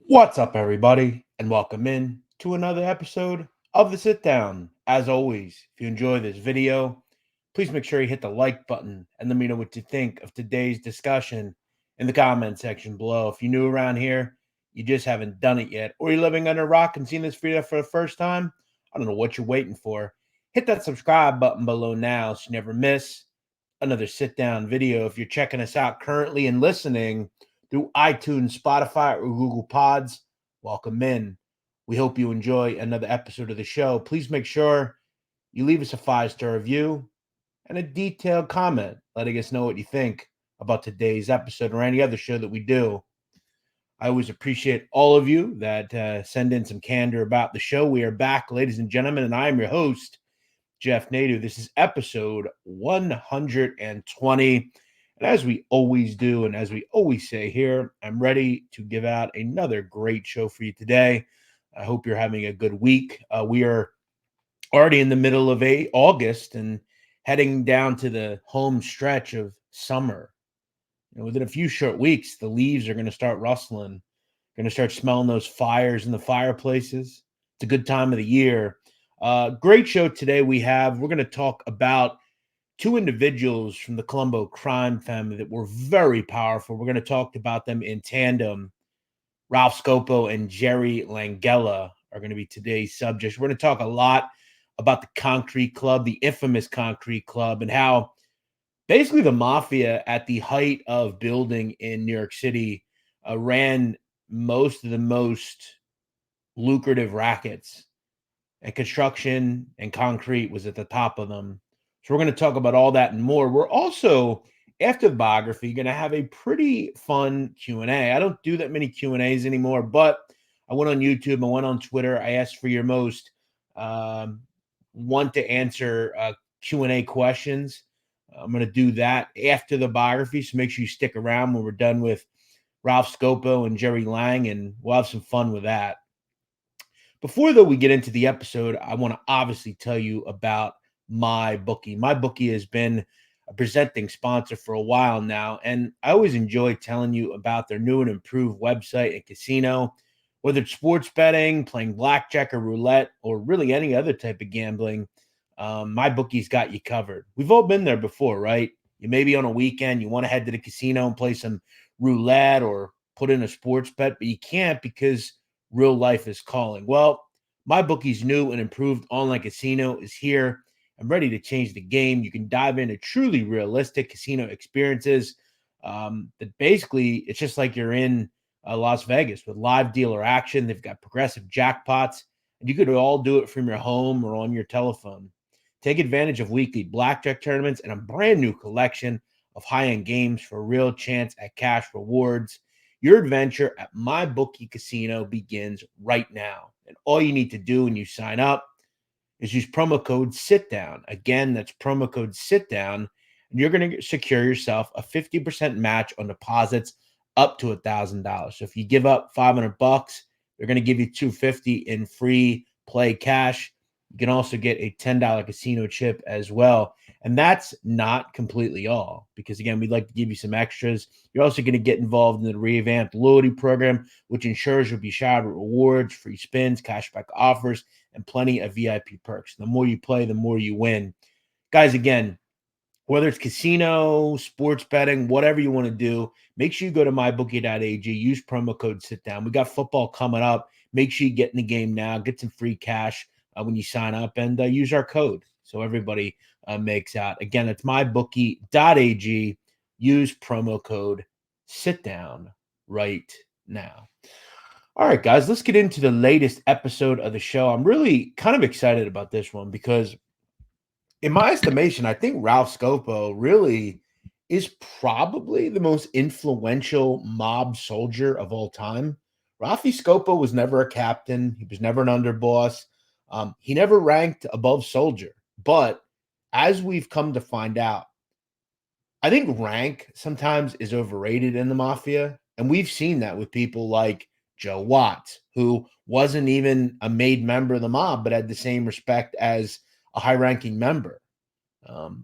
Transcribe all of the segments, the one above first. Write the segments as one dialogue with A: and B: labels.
A: What's up, everybody, and welcome in to another episode of the Sit Down. As always, if you enjoy this video, please make sure you hit the like button and let me know what you think of today's discussion in the comment section below. If you're new around here, you just haven't done it yet, or you're living under a rock and seeing this video for the first time, I don't know what you're waiting for. Hit that subscribe button below now so you never miss another sit down video. If you're checking us out currently and listening through iTunes, Spotify, or Google Pods, welcome in. We hope you enjoy another episode of the show. Please make sure you leave us a 5-star review and a detailed comment letting us know what you think about today's episode or any other show that we do. I always appreciate all of you that send in some candor about the show. We are back, ladies and gentlemen, and I am your host, Jeff Nadu. This is episode 120. And as we always do, and as we always say here, I'm ready to give out another great show for you today. I hope you're having a good week. We are already in the middle of August and heading down to the home stretch of summer. Within a few short weeks, the leaves are going to start rustling, going to start smelling those fires in the fireplaces. It's a good time of the year. Great show today we're going to talk about two individuals from the Colombo Crime Family that were very powerful. We're going to talk about them in tandem. Ralph Scopo and Gerry Langella are going to be today's subjects. We're going to talk a lot about the Concrete Club, the infamous Concrete Club, and how basically the mafia at the height of building in New York City ran most of the most lucrative rackets, and construction and concrete was at the top of them. So we're going to talk about all that and more. We're also, after the biography, going to have a pretty fun Q&A. I don't do that many Q&As anymore, but I went on YouTube, I went on Twitter. I asked for your most want to answer Q&A questions. I'm going to do that after the biography, so make sure you stick around when we're done with Ralph Scopo and Gerry Lang, and we'll have some fun with that. Before, though, we get into the episode, I want to obviously tell you about MyBookie. MyBookie has been a presenting sponsor for a while now, and I always enjoy telling you about their new and improved website and casino. Whether it's sports betting, playing blackjack or roulette, or really any other type of gambling, MyBookie's got you covered. We've all been there before, right? You may be on a weekend, you want to head to the casino and play some roulette or put in a sports bet, but you can't because real life is calling. Well, MyBookie's new and improved online casino is here and ready to change the game. You can dive into truly realistic casino experiences that basically it's just like you're in Las Vegas with live dealer action. They've got progressive jackpots, and you could all do it from your home or on your telephone. Take advantage of weekly blackjack tournaments and a brand new collection of high-end games for a real chance at cash rewards. Your adventure at MyBookie Casino begins right now. And all you need to do when you sign up is use promo code SITDOWN. Again, that's promo code SITDOWN. And you're going to secure yourself a 50% match on deposits up to $1,000. So if you give up $500, they're going to give you $250 in free play cash. You can also get a $10 casino chip as well. And that's not completely all, because again, we'd like to give you some extras. You're also going to get involved in the revamped loyalty program, which ensures you'll be showered with rewards, free spins, cashback offers, and plenty of VIP perks. The more you play, the more you win. Guys, again, whether it's casino, sports betting, whatever you want to do, make sure you go to mybookie.ag, use promo code SITDOWN. We got football coming up. Make sure you get in the game now, get some free cash when you sign up, and use our code so everybody makes out. Again, it's mybookie.ag. Use promo code SITDOWN right now. All right, guys, let's get into the latest episode of the show. I'm really kind of excited about this one because, in my estimation, I think Ralph Scopo really is probably the most influential mob soldier of all time. Ralphie Scopo was never a captain. He was never an underboss. He never ranked above soldier. But as we've come to find out, I think rank sometimes is overrated in the mafia. And we've seen that with people like Joe Watts, who wasn't even a made member of the mob, but had the same respect as a high-ranking member.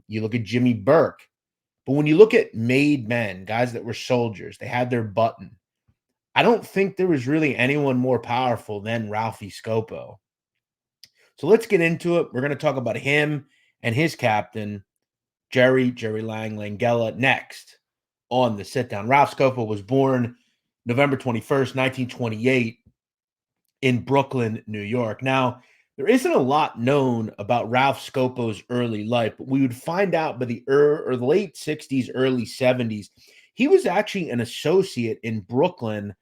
A: You look at Jimmy Burke. But when you look at made men, guys that were soldiers, they had their button. I don't think there was really anyone more powerful than Ralphie Scopo. So let's get into it. We're going to talk about him and his captain, Gerry Langella, next on the sit down. Ralph Scopo was born November 21st, 1928, in Brooklyn, New York. Now, there isn't a lot known about Ralph Scopo's early life, but we would find out by the late 60s, early 70s. He was actually an associate in Brooklyn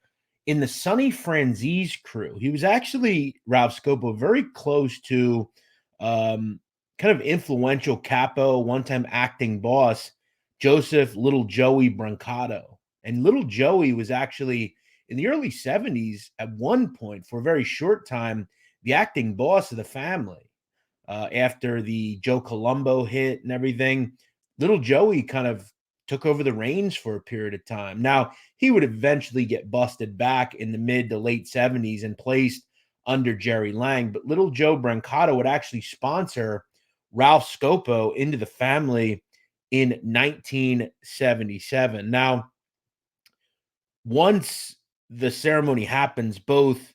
A: in the Sonny Franzese crew. He was actually, Ralph Scopo, very close to um, kind of influential capo, one-time acting boss, Joseph Little Joey Brancato. And Little Joey was actually in the early 70s at one point, for a very short time, the acting boss of the family. After the Joe Colombo hit and everything, Little Joey kind of took over the reins for a period of time. Now, he would eventually get busted back in the mid to late 70s and placed under Gerry Lang, but Little Joe Brancato would actually sponsor Ralph Scopo into the family in 1977. Now, once the ceremony happens, both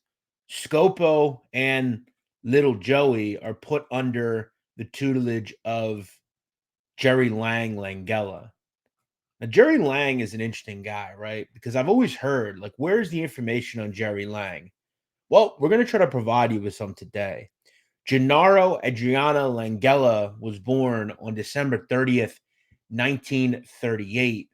A: Scopo and Little Joey are put under the tutelage of Gerry Langella. Now, Gerry Lang is an interesting guy, right? Because I've always heard, like, where's the information on Gerry Lang? Well, we're going to try to provide you with some today. Gennaro Adriano Langella was born on December 30th, 1938.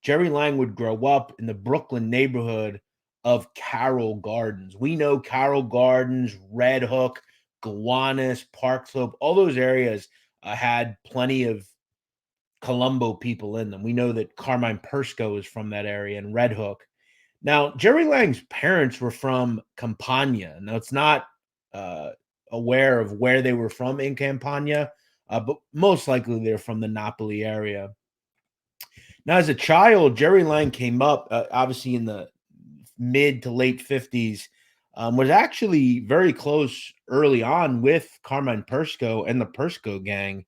A: Gerry Lang would grow up in the Brooklyn neighborhood of Carroll Gardens. We know Carroll Gardens, Red Hook, Gowanus, Park Slope, all those areas had plenty of Colombo people in them. We know that Carmine Persico is from that area and Red Hook. Now, Gerry Lang's parents were from Campania. Now, it's not uh, aware of where they were from in Campania, but most likely they're from the Napoli area. Now, as a child, Gerry Lang came up, obviously in the mid to late 50s, was actually very close early on with Carmine Persico and the Persico gang.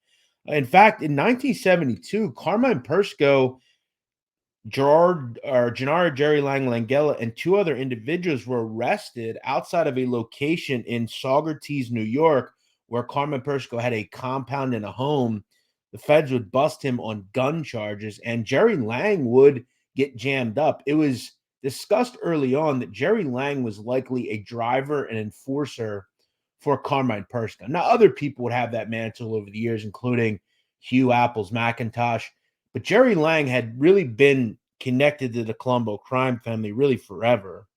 A: In fact, in 1972, Carmine Persico, Gennaro Gerry Langella, and two other individuals were arrested outside of a location in Saugerties, New York, where Carmine Persico had a compound and a home. The feds would bust him on gun charges, and Gerry Lang would get jammed up. It was discussed early on that Gerry Lang was likely a driver and enforcer for Carmine Persico. Now, other people would have that mantle over the years, including Hugh Apples McIntosh. But Gerry Lang had really been connected to the Colombo crime family really forever.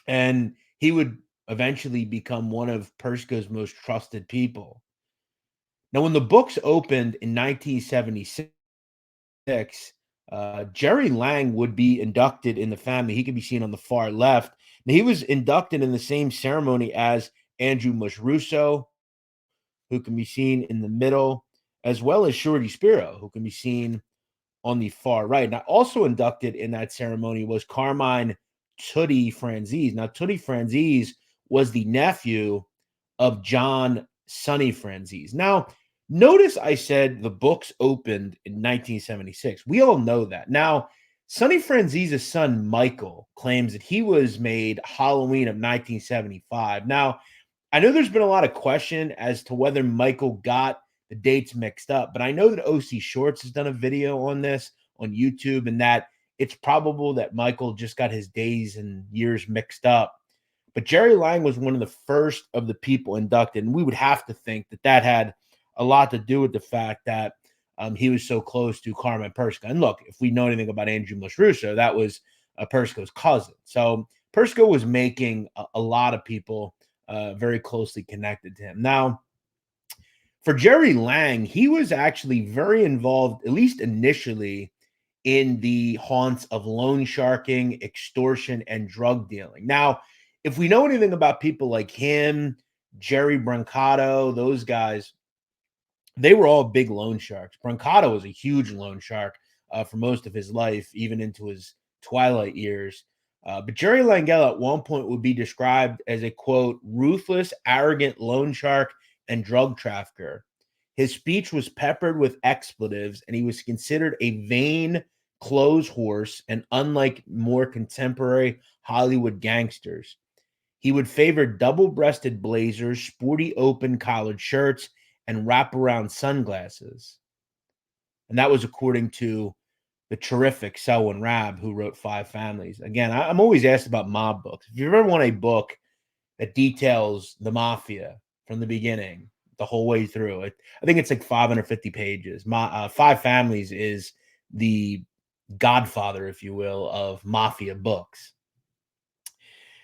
A: And he would eventually become one of Persico's most trusted people. Now, when the books opened in 1976, Gerry Lang would be inducted in the family. He could be seen on the far left. Now, he was inducted in the same ceremony as Andrew Russo, who can be seen in the middle, as well as Shorty Spiro, who can be seen on the far right. Now, also inducted in that ceremony was Carmine Tutti Franzese. Now, Tutti Franzese was the nephew of John Sonny Franzese. Now, notice I said the books opened in 1976. We all know that. Now, Sonny Franzese's son, Michael, claims that he was made Halloween of 1975. Now, I know there's been a lot of question as to whether Michael got the dates mixed up, but I know that OC Shorts has done a video on this on YouTube, and that it's probable that Michael just got his days and years mixed up. But Gerry Lang was one of the first of the people inducted, and we would have to think that that had a lot to do with the fact that he was so close to Carmine Persico. And look, if we know anything about Andrew Russo, that was Persico's cousin. So Persico was making a lot of people very closely connected to him. Now, for Gerry Lang, he was actually very involved, at least initially, in the haunts of loan sharking, extortion, and drug dealing. Now, if we know anything about people like him, Gerry Brancato, those guys, they were all big loan sharks. Brancato was a huge loan shark for most of his life, even into his twilight years. But Gerry Langella at one point would be described as a, quote, ruthless, arrogant loan shark and drug trafficker. His speech was peppered with expletives, and he was considered a vain, clothes horse, and unlike more contemporary Hollywood gangsters, he would favor double-breasted blazers, sporty open collared shirts, and wraparound sunglasses. And that was according to the terrific Selwyn Rabb, who wrote Five Families. Again, I'm always asked about mob books. If you ever want a book that details the mafia from the beginning, the whole way through it, I think it's like 550 pages. Five Families is the godfather, if you will, of mafia books.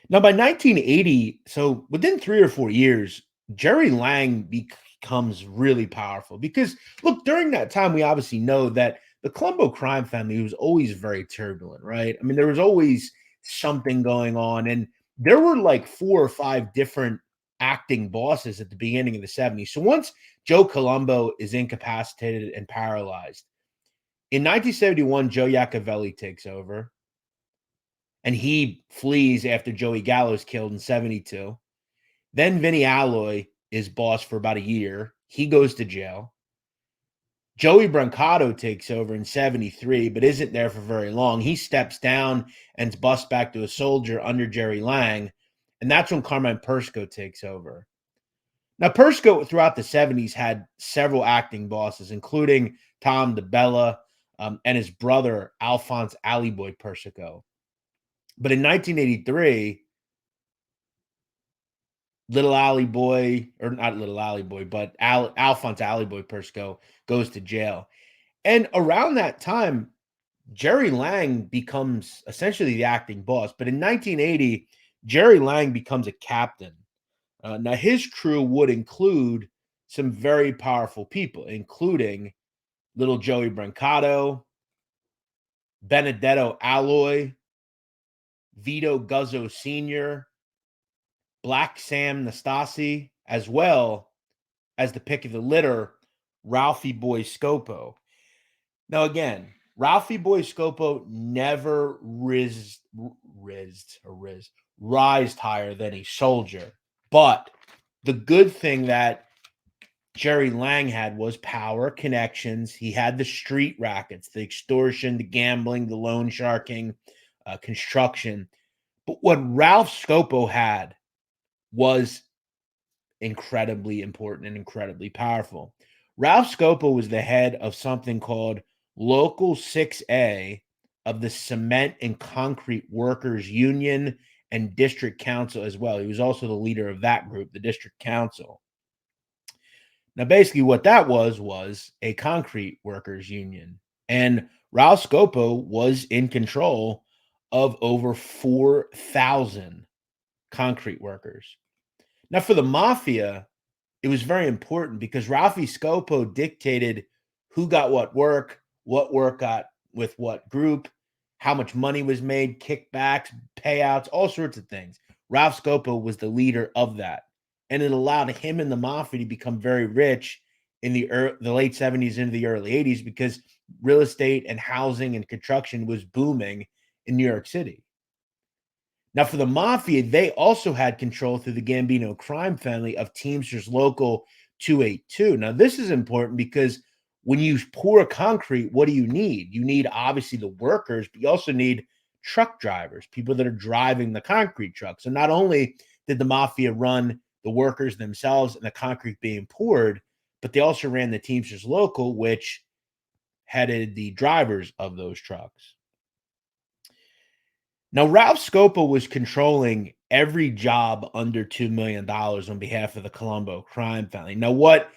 A: Now, by 1980, so within 3 or 4 years, Gerry Lang becomes really powerful because, look, during that time, we obviously know that the Colombo crime family was always very turbulent, right? I mean, there was always something going on, and there were like 4 or 5 different acting bosses at the beginning of the 70s. So once Joe Colombo is incapacitated and paralyzed, in 1971, Joe Iacovelli takes over and he flees after Joey Gallo's killed in 72. Then Vinny Alloy is boss for about a year. He goes to jail. Joey Brancato takes over in 73, but isn't there for very long. He steps down and's bussed back to a soldier under Gerry Lang, and that's when Carmine Persico takes over. Now, Persico throughout the 70s had several acting bosses, including Tom DeBella and his brother, Alphonse Alleyboy Persico. But in 1983, Little Alley Boy, or not Little Alley Boy, but Alphonse Alley Boy Persico goes to jail. And around that time, Gerry Lang becomes essentially the acting boss. But in 1980, Gerry Lang becomes a captain. Now, his crew would include some very powerful people, including Little Joey Brancato, Benedetto Alloy, Vito Guzzo Sr., Black Sam Nastasi, as well as the pick of the litter, Ralphie Boy Scopo. Now, again, Ralphie Boy Scopo never rised higher than a soldier. But the good thing that Gerry Lang had was power, connections. He had the street rackets, the extortion, the gambling, the loan sharking, construction. But what Ralph Scopo had was incredibly important and incredibly powerful. Ralph Scopo was the head of something called Local 6A of the Cement and Concrete Workers Union and District Council as well. He was also the leader of that group, the District Council. Now, basically what that was a concrete workers union. And Ralph Scopo was in control of over 4,000 concrete workers. Now, for the mafia, it was very important because Ralphie Scopo dictated who got what work got with what group, how much money was made, kickbacks, payouts, all sorts of things. Ralph Scopo was the leader of that. And it allowed him and the mafia to become very rich in the late 70s into the early 80s because real estate and housing and construction was booming in New York City. Now, for the mafia, they also had control through the Gambino crime family of Teamsters Local 282. Now, this is important because when you pour concrete, what do you need? You need, obviously, the workers, but you also need truck drivers, people that are driving the concrete truck. So not only did the mafia run the workers themselves and the concrete being poured, but they also ran the Teamsters Local, which headed the drivers of those trucks. Now, Ralph Scopo was controlling every job under $2 million on behalf of the Colombo crime family. Now, what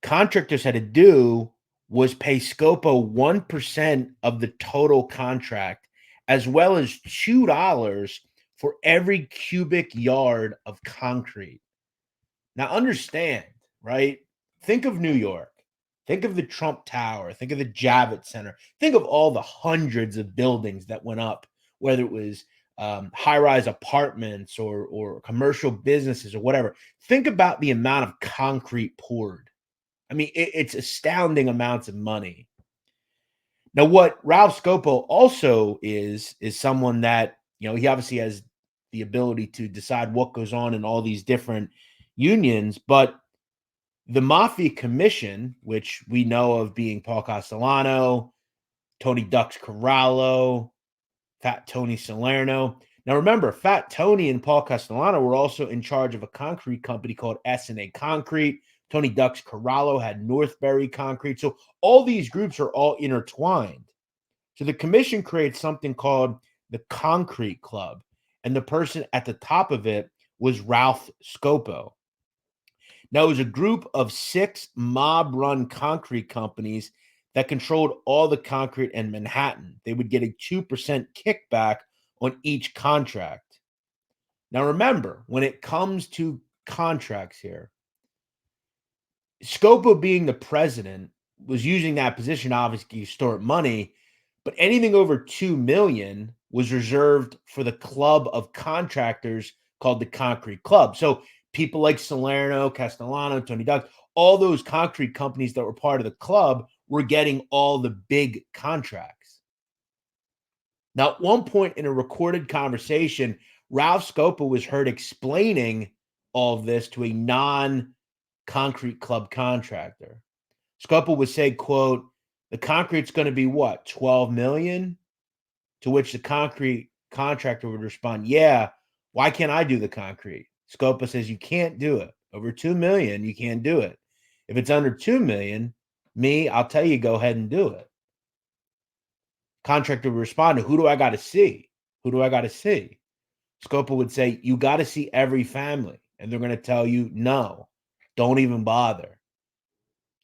A: contractors had to do was pay Scopo 1% of the total contract, as well as $2 for every cubic yard of concrete. Now, understand, right? Think of New York. Think of the Trump Tower. Think of the Javits Center. Think of all the hundreds of buildings that went up, whether it was high-rise apartments or commercial businesses or whatever. Think about the amount of concrete poured. I mean, it's astounding amounts of money. Now, what Ralph Scopo also is someone that, he obviously has the ability to decide what goes on in all these different unions, but the Mafia Commission, which we know of being Paul Castellano, Tony Ducks Corallo, Fat Tony Salerno. Now remember, Fat Tony and Paul Castellano were also in charge of a concrete company called S&A Concrete. Tony Ducks Corallo had Northbury Concrete. So all these groups are all intertwined. So the commission creates something called the Concrete Club. And the person at the top of it was Ralph Scopo. Now, it was a group of 6 mob-run concrete companies that controlled all the concrete in Manhattan. They would get a 2% kickback on each contract. Now, remember, when it comes to contracts here, Scopo being the president was using that position, obviously, to store money, but anything over 2 million was reserved for the club of contractors called the Concrete Club. So people like Salerno, Castellano, Tony Duck, all those concrete companies that were part of the club were getting all the big contracts. Now, at one point in a recorded conversation, Ralph Scopo was heard explaining all of this to a non-concrete club contractor. Scopo would say, quote, "The concrete's going to be what, 12 million?" To which the concrete contractor would respond, "Yeah, why can't I do the concrete?" Scopo says, "You can't do it. Over 2 million, you can't do it. If it's under 2 million, I'll tell you, go ahead and do it." Contractor would respond, "Who do I got to see? Who do I got to see?" Scopo would say, "You got to see every family." And they're going to tell you, "No, don't even bother."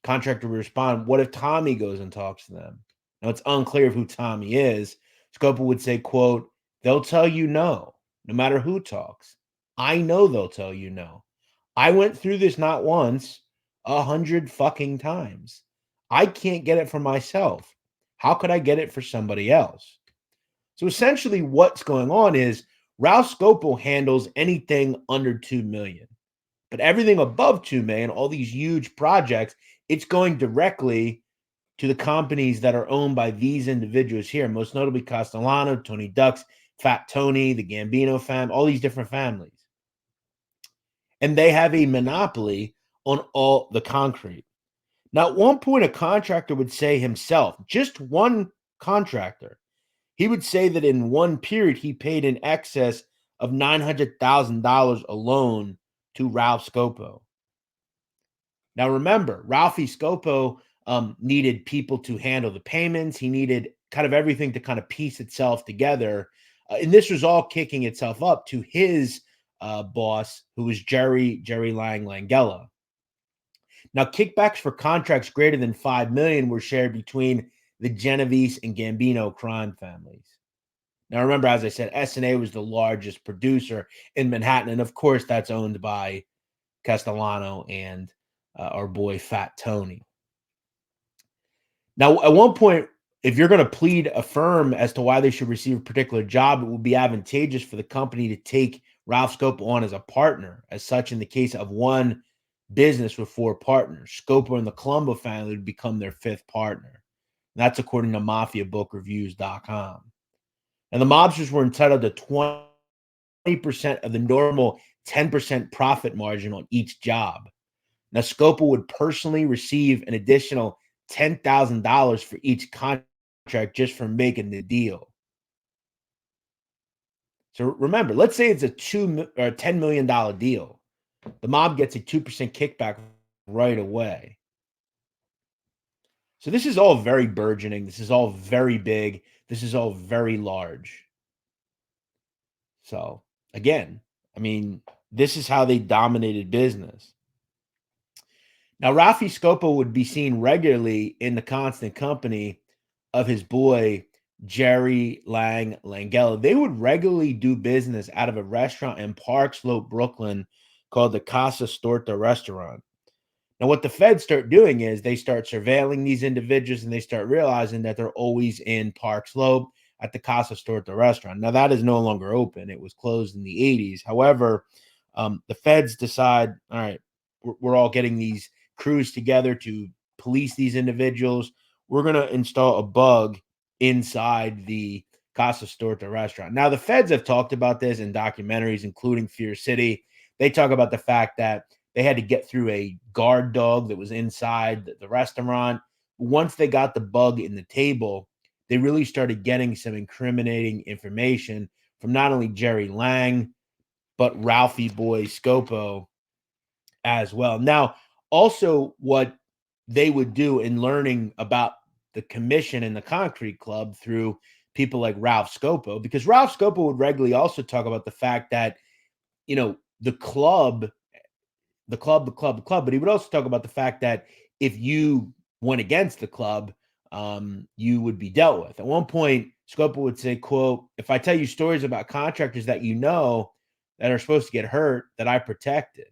A: Contractor would respond, "What if Tommy goes and talks to them?" Now, it's unclear who Tommy is. Scopo would say, quote, "They'll tell you no, no matter who talks. I know they'll tell you no. I went through this not once, 100 fucking times. I can't get it for myself. How could I get it for somebody else?" So essentially what's going on is Ralph Scopo handles anything under 2 million. But everything above 2 million, all these huge projects, it's going directly to the companies that are owned by these individuals here, most notably Castellano, Tony Ducks, Fat Tony, the Gambino family, all these different families. And they have a monopoly on all the concrete. Now, at one point, a contractor would say himself, just one contractor, he would say that in one period, he paid in excess of $900,000 alone to Ralph Scopo. Now, remember, Ralphie Scopo needed people to handle the payments. He needed kind of everything to kind of piece itself together. And this was all kicking itself up to his boss, who was Gerry Langella. Now, kickbacks for contracts greater than 5 million were shared between the Genovese and Gambino crime families. Now, remember, as I said, S&A was the largest producer in Manhattan. And of course, that's owned by Castellano and our boy Fat Tony. Now, at one point, if you're going to plead a firm as to why they should receive a particular job, it would be advantageous for the company to take Ralph Scopo on as a partner. As such, in the case of one business with 4 partners, Scopo and the Colombo family would become their 5th partner. And that's according to MafiaBookReviews.com. And the mobsters were entitled to 20% of the normal 10% profit margin on each job. Now, Scopo would personally receive an additional $10,000 for each contract just for making the deal. So remember, let's say it's a $10 million deal. The mob gets a 2% kickback right away. So this is all very burgeoning. This is all very big. This is all very large. So again, I mean, this is how they dominated business. Now, Ralphie Scopo would be seen regularly in the constant company of his boy, Gerry Langella. They would regularly do business out of a restaurant in Park Slope, Brooklyn, called the Casa Storta restaurant. Now, what the feds start doing is they start surveilling these individuals and they start realizing that they're always in Park Slope at the Casa Storta restaurant. Now, that is no longer open. It was closed in the 80s. However, the feds decide, all right, we're all getting these crews together to police these individuals. We're going to install a bug inside the Casa Storta restaurant. Now, the feds have talked about this in documentaries, including Fear City. They talk about the fact that they had to get through a guard dog that was inside the restaurant. Once they got the bug in the table, they really started getting some incriminating information from not only Gerry Lang, but Ralphie Boy Scopo as well. Now, also what they would do in learning about the commission and the concrete club through people like Ralph Scopo, because Ralph Scopo would regularly also talk about the fact that, the club, but he would also talk about the fact that if you went against the club, you would be dealt with. At one point, Scopo would say, quote, "If I tell you stories about contractors that that are supposed to get hurt, that I protected."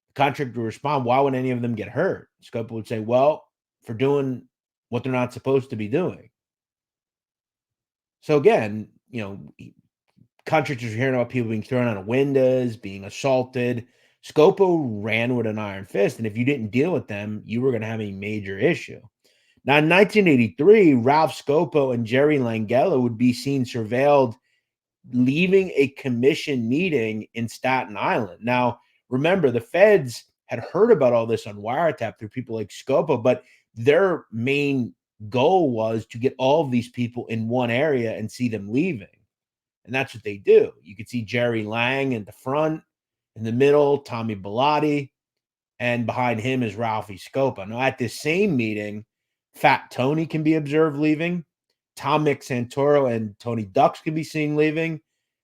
A: The contractor would respond, "Why would any of them get hurt?" Scopo would say, "Well, for doing what they're not supposed to be doing." So again, contractors were hearing about people being thrown out of windows, being assaulted. Scopo ran with an iron fist, and if you didn't deal with them, you were going to have a major issue. Now, in 1983, Ralph Scopo and Gerry Langella would be seen surveilled leaving a commission meeting in Staten Island. Now, remember, the feds had heard about all this on wiretap through people like Scopo, but their main goal was to get all of these people in one area and see them leaving. And that's what they do. You could see Gerry Lang in the front, in the middle, Tommy Bellotti, and behind him is Ralphie Scopo. Now, at this same meeting, Fat Tony can be observed leaving. Tom Mick Santoro and Tony Ducks can be seen leaving.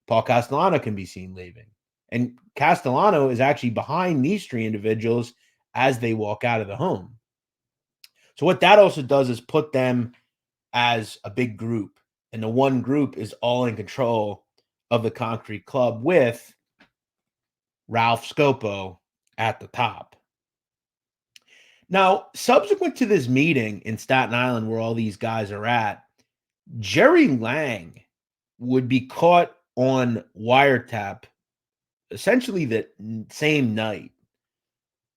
A: Paul Castellano can be seen leaving. And Castellano is actually behind these three individuals as they walk out of the home. So what that also does is put them as a big group. And the one group is all in control of the concrete club with Ralph Scopo at the top. Now, subsequent to this meeting in Staten Island where all these guys are at, Gerry Lang would be caught on wiretap essentially the same night.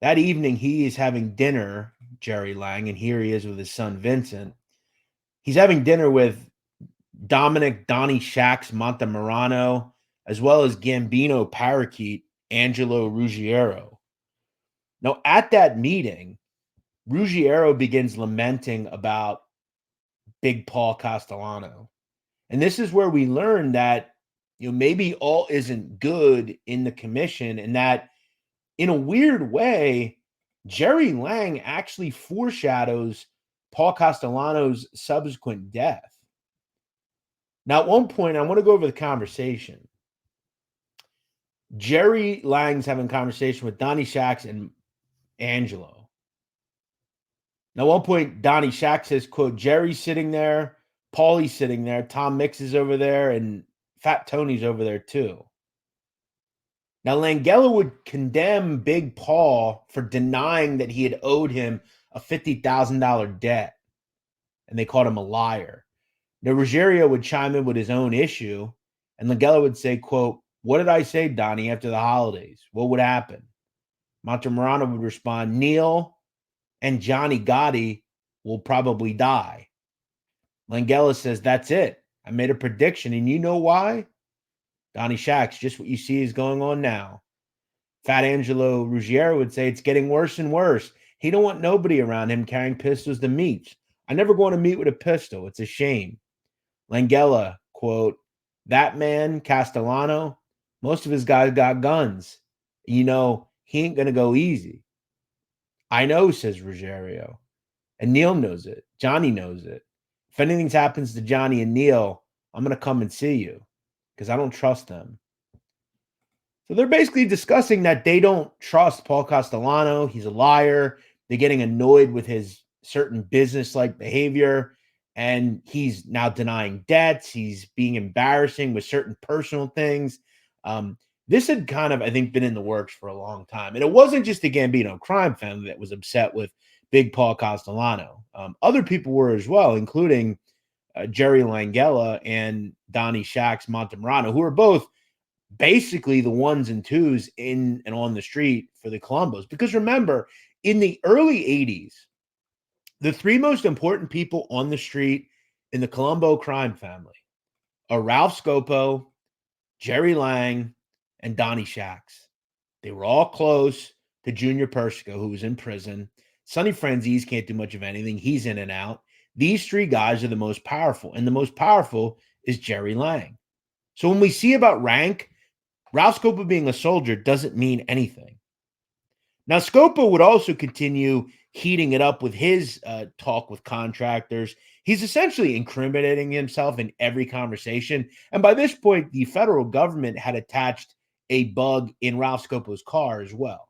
A: That evening, he is having dinner, Gerry Lang, and here he is with his son Vincent. He's having dinner with Dominic Donnie Shax Montemurano, as well as Gambino parakeet Angelo Ruggiero. Now, at that meeting, Ruggiero begins lamenting about Big Paul Castellano. And this is where we learn that, maybe all isn't good in the commission, and that in a weird way, Gerry Lang actually foreshadows Paul Castellano's subsequent death. Now, at one point, I want to go over the conversation. Gerry Lang's having a conversation with Donnie Shax and Angelo. Now, at one point, Donnie Shax says, quote, "Gerry's sitting there, Paulie's sitting there, Tom Mix is over there, and Fat Tony's over there too." Now, Langella would condemn Big Paul for denying that he had owed him a $50,000 debt, and they called him a liar. Now, Ruggiero would chime in with his own issue, and Langella would say, quote, "What did I say, Donnie, after the holidays? What would happen?" Montemurano would respond, "Neil and Johnny Gotti will probably die." Langella says, "That's it. I made a prediction, and you know why?" Donnie Shax, "Just what you see is going on now." Fat Angelo Ruggiero would say, "It's getting worse and worse. He don't want nobody around him carrying pistols to meet. I never go on a meet with a pistol. It's a shame." Langella, quote, "That man, Castellano, most of his guys got guns. He ain't going to go easy." "I know," says Ruggiero. "And Neil knows it. Johnny knows it. If anything happens to Johnny and Neil, I'm going to come and see you because I don't trust them." So they're basically discussing that they don't trust Paul Castellano. He's a liar. They're getting annoyed with his certain business-like behavior, and he's now denying debts. He's being embarrassing with certain personal things. This had kind of, I think, been in the works for a long time. And it wasn't just the Gambino crime family that was upset with Big Paul Castellano. Other people were as well, including Gerry Langella and Donnie Shax Montemurano, who are both basically the ones and twos in and on the street for the Colombos. Because remember, in the early 80s, the three most important people on the street in the Colombo crime family are Ralph Scopo, Gerry Lang, and Donnie Shax. They were all close to Junior Persico, who was in prison. Sonny Franzese can't do much of anything. He's in and out. These three guys are the most powerful, and the most powerful is Gerry Lang. So when we see about rank, Ralph Scopo being a soldier doesn't mean anything. Now, Scopo would also continue heating it up with his talk with contractors. He's essentially incriminating himself in every conversation. And by this point, the federal government had attached a bug in Ralph Scopo's car as well.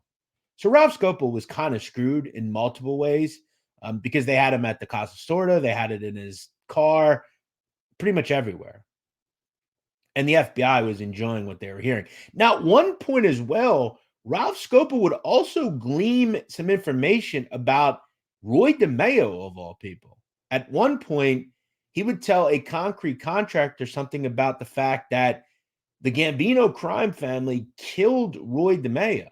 A: So Ralph Scopo was kind of screwed in multiple ways because they had him at the Casa Sorda, they had it in his car, pretty much everywhere. And the FBI was enjoying what they were hearing. Now, one point as well, Ralph Scopo would also glean some information about Roy DeMeo, of all people. At one point, he would tell a concrete contractor something about the fact that the Gambino crime family killed Roy DeMeo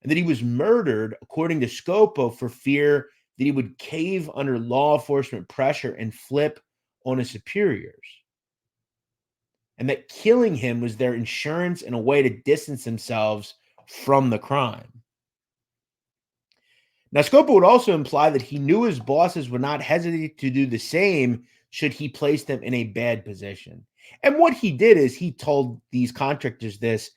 A: and that he was murdered, according to Scopo, for fear that he would cave under law enforcement pressure and flip on his superiors. And that killing him was their insurance and a way to distance themselves from the crime. Now, Scopo would also imply that he knew his bosses would not hesitate to do the same should he place them in a bad position. And what he did is he told these contractors this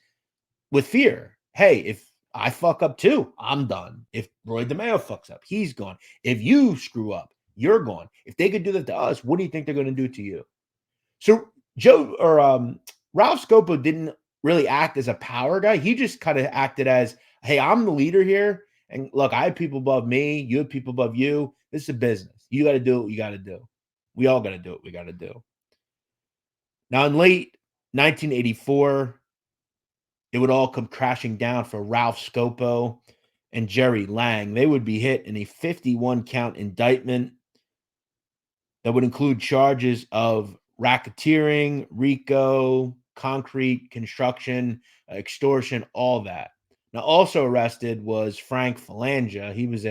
A: with fear. Hey, if I fuck up too, I'm done. If Roy DeMeo fucks up, he's gone. If you screw up, you're gone. If they could do that to us, what do you think they're going to do to you? So Ralph Scopo didn't really act as a power guy. He just kind of acted as, hey, I'm the leader here. And look, I have people above me. You have people above you. This is a business. You got to do what you got to do. We all got to do what we got to do. Now, in late 1984, it would all come crashing down for Ralph Scopo and Gerry Lang. They would be hit in a 51 count indictment that would include charges of racketeering, RICO, concrete construction, extortion, all that. Now, also arrested was Frank Falanga. He was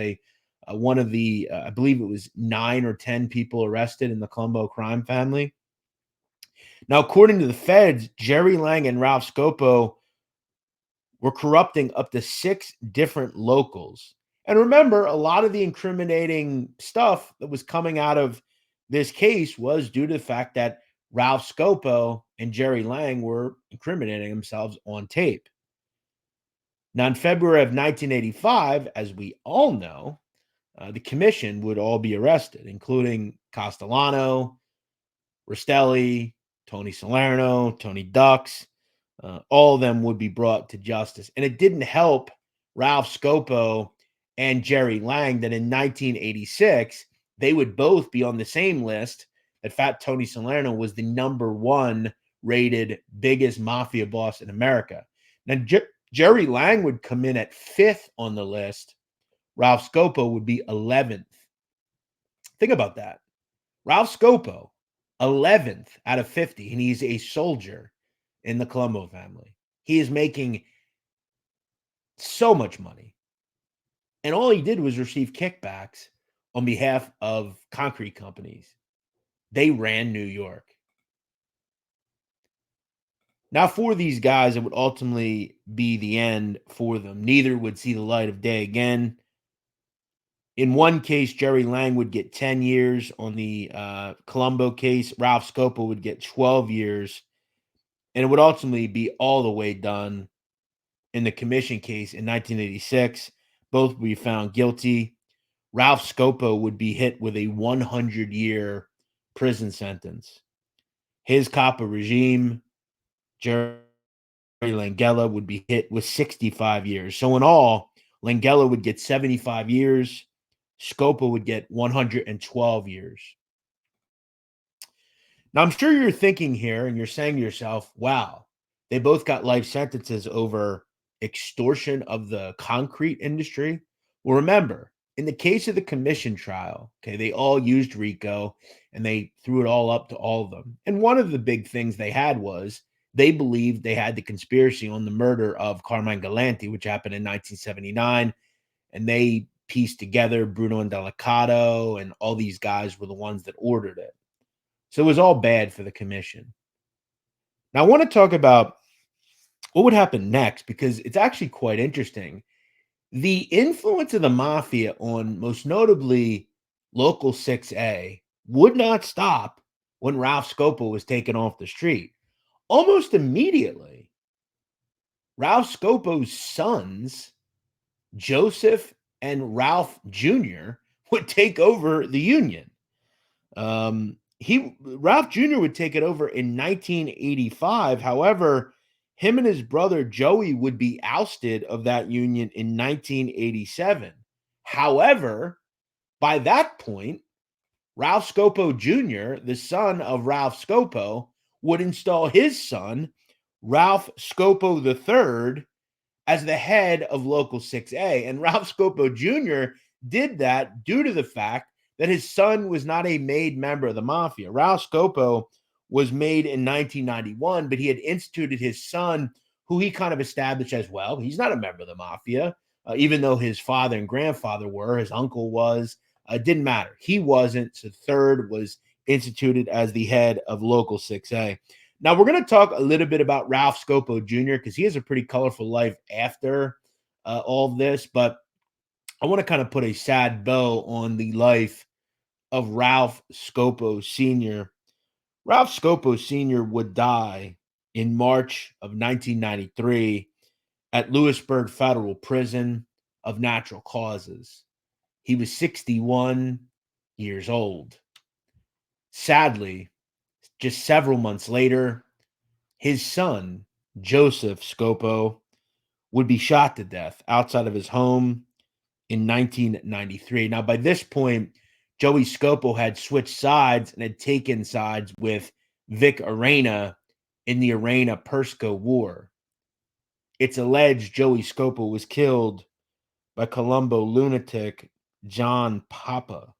A: one of the, I believe it was 9 or 10 people arrested in the Colombo crime family. Now, according to the feds, Gerry Lang and Ralph Scopo were corrupting up to 6 different locals. And remember, a lot of the incriminating stuff that was coming out of this case was due to the fact that Ralph Scopo and Gerry Lang were incriminating themselves on tape. Now, in February of 1985, as we all know, the commission would all be arrested, including Castellano, Rastelli, Tony Salerno, Tony Ducks. All of them would be brought to justice. And it didn't help Ralph Scopo and Gerry Lang that in 1986, they would both be on the same list that Fat Tony Salerno was the #1 rated biggest mafia boss in America. Now, Gerry Lang would come in at 5th on the list. Ralph Scopo would be 11th. Think about that. Ralph Scopo, 11th out of 50, and he's a soldier in the Colombo family. He is making so much money. And all he did was receive kickbacks on behalf of concrete companies. They ran New York. Now, for these guys, it would ultimately be the end for them. Neither would see the light of day again. In one case, Gerry Lang would get 10 years on the Colombo case. Ralph Scopo would get 12 years. And it would ultimately be all the way done in the commission case in 1986. Both would be found guilty. Ralph Scopo would be hit with a 100-year prison sentence. His capo regime, Gerry Langella, would be hit with 65 years. So in all, Langella would get 75 years. Scopo would get 112 years. Now, I'm sure you're thinking here and you're saying to yourself, wow, they both got life sentences over extortion of the concrete industry. Well, remember, in the case of the commission trial, okay, they all used RICO and they threw it all up to all of them. And one of the big things they had was they believed they had the conspiracy on the murder of Carmine Galante, which happened in 1979. And they pieced together Bruno and Delicato and all these guys were the ones that ordered it. So it was all bad for the commission. Now, I want to talk about what would happen next because it's actually quite interesting. The influence of the mafia on most notably Local 6A would not stop when Ralph Scopo was taken off the street. Almost immediately, Ralph Scopo's sons, Joseph and Ralph Jr., would take over the union. Ralph Jr. would take it over in 1985. However, him and his brother Joey would be ousted of that union in 1987. However, by that point, Ralph Scopo Jr., the son of Ralph Scopo, would install his son, Ralph Scopo III, as the head of Local 6A. And Ralph Scopo Jr. did that due to the fact that his son was not a made member of the mafia. Ralph Scopo was made in 1991, but he had instituted his son, who he kind of established as, well, he's not a member of the mafia, even though his father and grandfather were, his uncle was. Didn't matter. He wasn't. So third was instituted as the head of Local 6A. Now, we're going to talk a little bit about Ralph Scopo Jr. because he has a pretty colorful life after all of this, but I want to kind of put a sad bow on the life of Ralph Scopo Sr. Ralph Scopo Sr. would die in March of 1993 at Lewisburg Federal Prison of natural causes. He was 61 years old. Sadly, just several months later, his son, Joseph Scopo, would be shot to death outside of his home in 1993. Now, by this point, Joey Scopo had switched sides and had taken sides with Vic Arena in the Arena-Persico War. It's alleged Joey Scopo was killed by Colombo lunatic John Papa.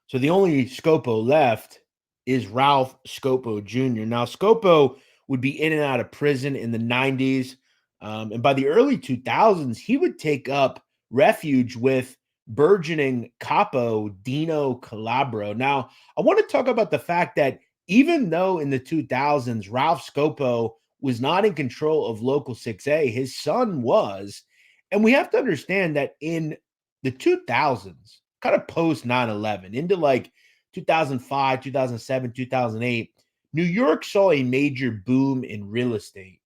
A: So the only Scopo left is Ralph Scopo Jr. Now, Scopo would be in and out of prison in the 90s. And by the early 2000s, he would take up refuge with burgeoning capo Dino Calabro. Now, I want to talk about the fact that even though in the 2000s, Ralph Scopo was not in control of Local 6A, his son was. And we have to understand that in the 2000s, kind of post 9/11, into like 2005, 2007, 2008, New York saw a major boom in real estate.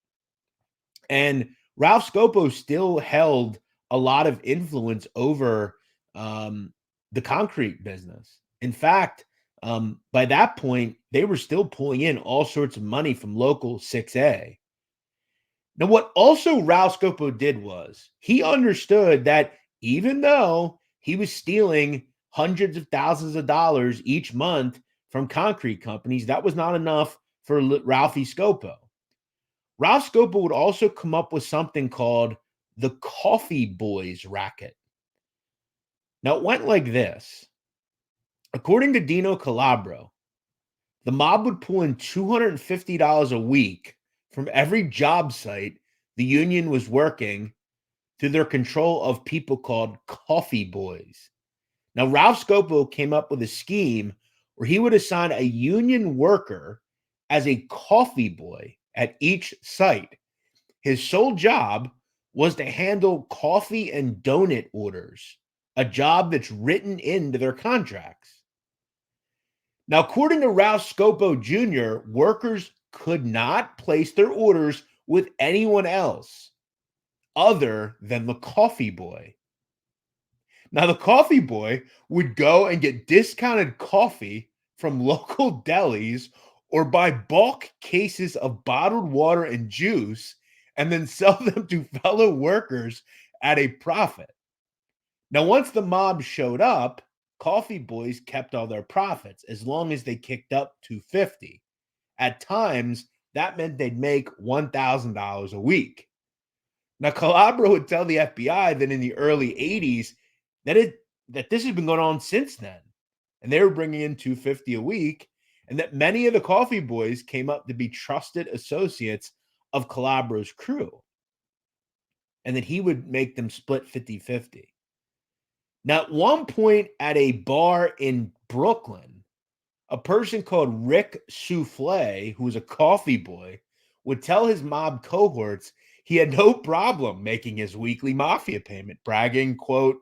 A: And Ralph Scopo still held a lot of influence over the concrete business. In fact, by that point, they were still pulling in all sorts of money from Local 6A. Now, what also Ralph Scopo did was he understood that even though he was stealing hundreds of thousands of dollars each month from concrete companies, that was not enough for Ralphie Scopo. Ralph Scopo would also come up with something called the Coffee Boys racket. Now, it went like this. According to Dino Calabro, the mob would pull in $250 a week from every job site the union was working through their control of people called Coffee Boys. Now, Ralph Scopo came up with a scheme where he would assign a union worker as a coffee boy at each site. His sole job was to handle coffee and donut orders, a job that's written into their contracts. Now, according to Ralph Scopo Jr., workers could not place their orders with anyone else other than the coffee boy. Now, the coffee boy would go and get discounted coffee from local delis or buy bulk cases of bottled water and juice and then sell them to fellow workers at a profit. Now, once the mob showed up, coffee boys kept all their profits as long as they kicked up $250. At times, that meant they'd make $1,000 a week. Now, Calabro would tell the FBI that in the early 80s that this has been going on since then. And they were bringing in $250 a week, and that many of the coffee boys came up to be trusted associates of Calabro's crew, and that he would make them split 50-50. Now, at one point at a bar in Brooklyn, a person called Rick Souffle, who was a coffee boy, would tell his mob cohorts he had no problem making his weekly mafia payment, bragging, quote,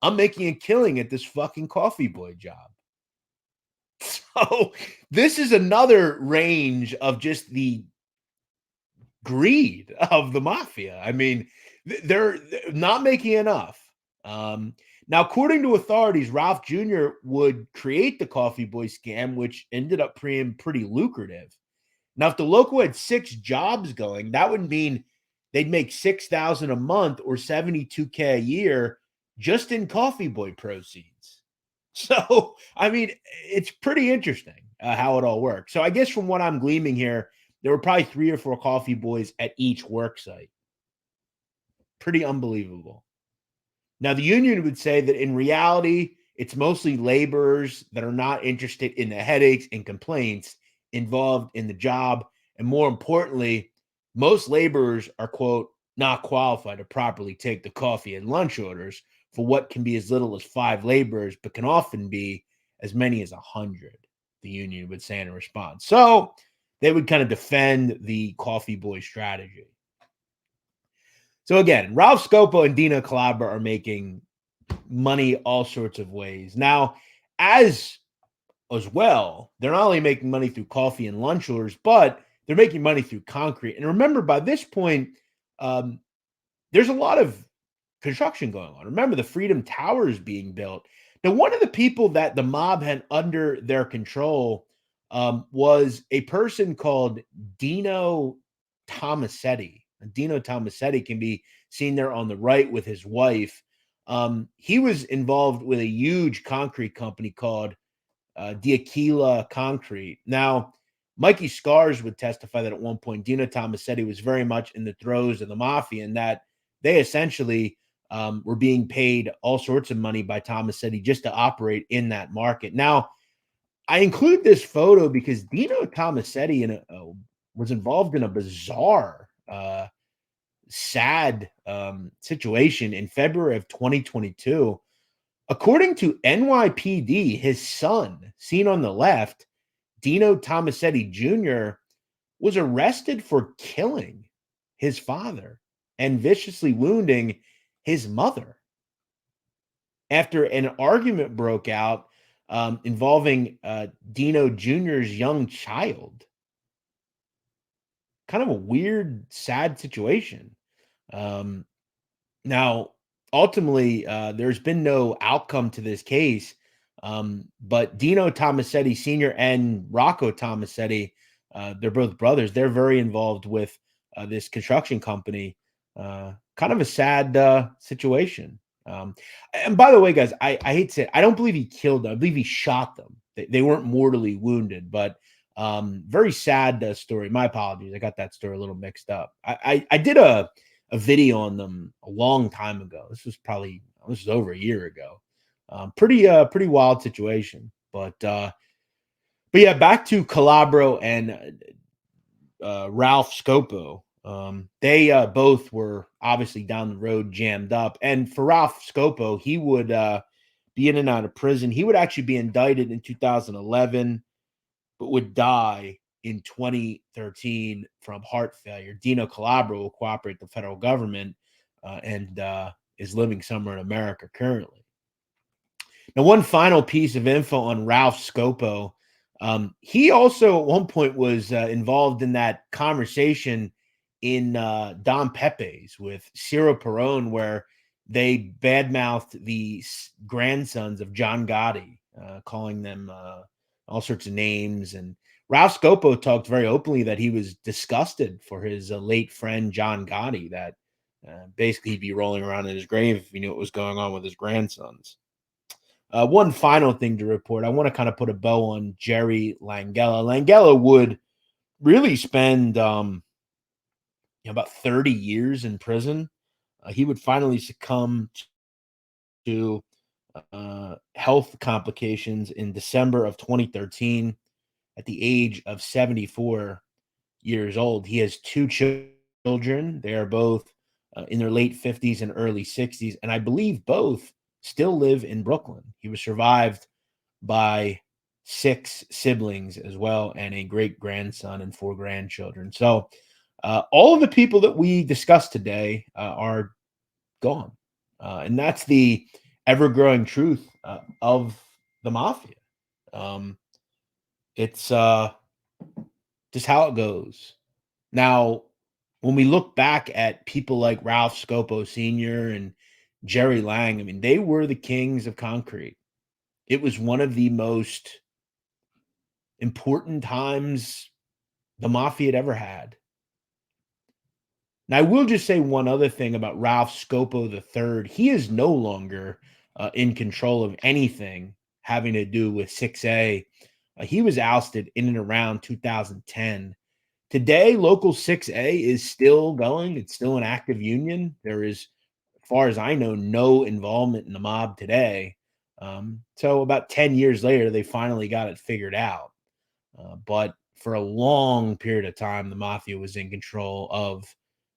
A: "I'm making a killing at this fucking coffee boy job." So this is another range of just the greed of the mafia. I mean, they're not making enough. Um, Now, according to authorities, Ralph Jr. would create the coffee boy scam, which ended up being pretty lucrative. Now, if the local had 6 jobs going, that would mean they'd make 6,000 a month or 72K a year just in coffee boy proceeds. So, I mean, it's pretty interesting how it all works. So, I guess from what I'm gleaming here, there were probably 3 or 4 coffee boys at each work site. Pretty unbelievable. Now, the union would say that in reality, it's mostly laborers that are not interested in the headaches and complaints involved in the job. And more importantly, most laborers are, quote, not qualified to properly take the coffee and lunch orders for what can be as little as 5 laborers, but can often be as many as 100, the union would say in response. So they would kind of defend the coffee boy strategy. So again, Ralph Scopo and Dino Calabra are making money all sorts of ways. Now, as well, they're not only making money through coffee and lunch orders, but they're making money through concrete. And remember, by this point, um, there's a lot of construction going on. Remember, the Freedom Tower is being built. Now, one of the people that the mob had under their control was a person called Dino Tomasetti. Dino Tomasetti can be seen there on the right with his wife. He was involved with a huge concrete company called Diaquila Concrete. Now, Mikey Scars would testify that at one point, Dino Tomasetti was very much in the throes of the mafia and that they essentially were being paid all sorts of money by Tomasetti just to operate in that market. Now, I include this photo because Dino Tomasetti was involved in a bizarre, sad situation in February of 2022. According to NYPD, his son, seen on the left, Dino Tomasetti Jr., was arrested for killing his father and viciously wounding his mother after an argument broke out involving Dino Jr.'s young child. Kind of a weird, sad situation. Um, Now, ultimately, there's been no outcome to this case, but Dino Tomasetti Sr. and Rocco Tomasetti, they're both brothers. They're very involved with this construction company. Kind of a sad situation. And by the way, guys, I hate to say it, I don't believe he killed them. I believe he shot them. They weren't mortally wounded, but very sad story. My apologies. I got that story a little mixed up. I did a video on them a long time ago. This was over a year ago. Pretty wild situation. But yeah, back to Calabro and Ralph Scopo. They both were obviously down the road jammed up. And for Ralph Scopo, he would be in and out of prison. He would actually be indicted in 2011, but would die in 2013 from heart failure. Dino Calabro will cooperate with the federal government and is living somewhere in America currently. Now, one final piece of info on Ralph Scopo. He also at one point was involved in that conversation in Don Pepe's with Ciro Perone, where they badmouthed the grandsons of John Gotti, calling them all sorts of names. And Ralph Scopo talked very openly that he was disgusted for his late friend John Gotti, that basically he'd be rolling around in his grave if he knew what was going on with his grandsons. One final thing to report. I want to kind of put a bow on Gerry Langella. Langella would really spend about 30 years in prison. He would finally succumb to health complications in December of 2013 at the age of 74 years old. He has 2 children. They are both in their late 50s and early 60s. And I believe both still live in Brooklyn. He was survived by 6 siblings as well, and a great grandson and 4 grandchildren. So all of the people that we discussed today are gone. And that's the ever growing truth of the mafia. Um, It's just how it goes. Now, when we look back at people like Ralph Scopo Sr. and Gerry Lang, I mean, they were the kings of concrete. It was one of the most important times the mafia had ever had. Now, I will just say one other thing about Ralph Scopo III. He is no longer in control of anything having to do with 6A. He was ousted in and around 2010. Today, local 6A is still going. It's still an active union. There is, as far as I know, no involvement in the mob today. So about 10 years later, they finally got it figured out. But for a long period of time, the mafia was in control of